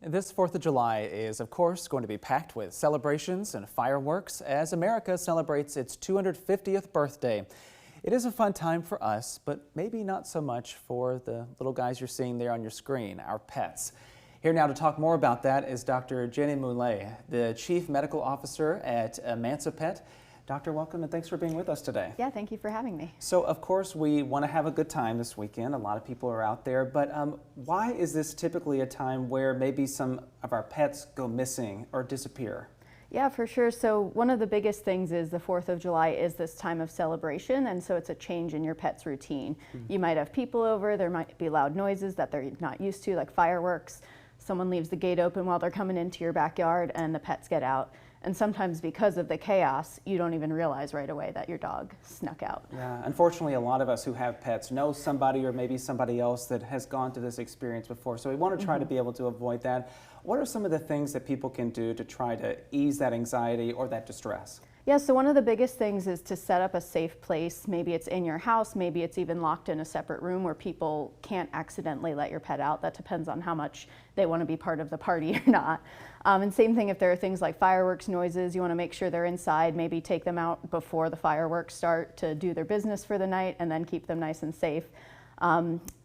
This 4th of July is, of course, going to be packed with celebrations and fireworks as America celebrates its 250th birthday. It is a fun time for us, but maybe not so much for the little guys you're seeing there on your screen, our pets. Here now to talk more about that is Dr. Mule, the Chief Medical Officer at Emancipet. Doctor, welcome and thanks for being with us today. Yeah, thank you for having me. So, of course, we want to have a good time this weekend. A lot of people are out there, but why is this typically a time where maybe some of our pets go missing or disappear? Yeah, for sure. So one of the biggest things is the 4th of July is this time of celebration, and so it's a change in your pet's routine. You might have people over, there might be loud noises that they're not used to, like fireworks. Someone leaves the gate open while they're coming into your backyard and the pets get out. And sometimes because of the chaos, you don't even realize right away that your dog snuck out. Yeah, unfortunately, a lot of us who have pets know somebody or maybe somebody else that has gone through this experience before. So we want to try to be able to avoid that. What are some of the things that people can do to try to ease that anxiety or that distress? Yeah, so one of the biggest things is to set up a safe place. Maybe it's in your house, maybe it's even locked in a separate room where people can't accidentally let your pet out. That depends on how much they want to be part of the party or not. And same thing if there are things like fireworks noises, you want to make sure they're inside, maybe take them out before the fireworks start to do their business for the night and then keep them nice and safe.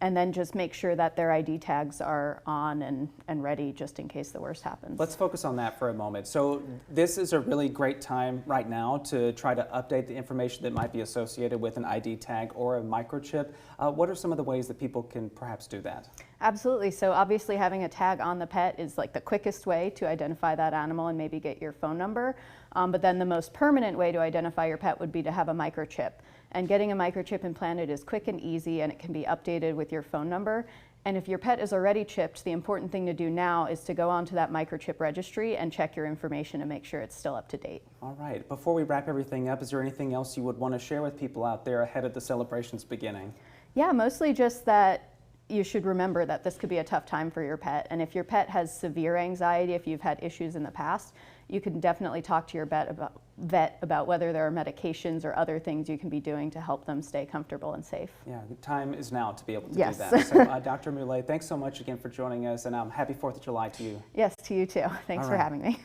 And then just make sure that their ID tags are on and ready just in case the worst happens. Let's focus on that for a moment. So this is a really great time right now to try to update the information that might be associated with an ID tag or a microchip. What are some of the ways that people can perhaps do that? Absolutely. So obviously having a tag on the pet is like the quickest way to identify that animal and maybe get your phone number. But then the most permanent way to identify your pet would be to have a microchip. And getting a microchip implanted is quick and easy, and it can be updated with your phone number. And if your pet is already chipped, the important thing to do now is to go onto that microchip registry and check your information and make sure it's still up to date. All right. Before we wrap everything up, is there anything else you would want to share with people out there ahead of the celebrations beginning? Yeah, mostly just that you should remember that this could be a tough time for your pet. And if your pet has severe anxiety, if you've had issues in the past, you can definitely talk to your vet about whether there are medications or other things you can be doing to help them stay comfortable and safe. Yeah, the time is now to be able to Yes. do that. So Dr. Mule, thanks so much again for joining us, and happy 4th of July to you. Yes, to you too. Thanks for having me.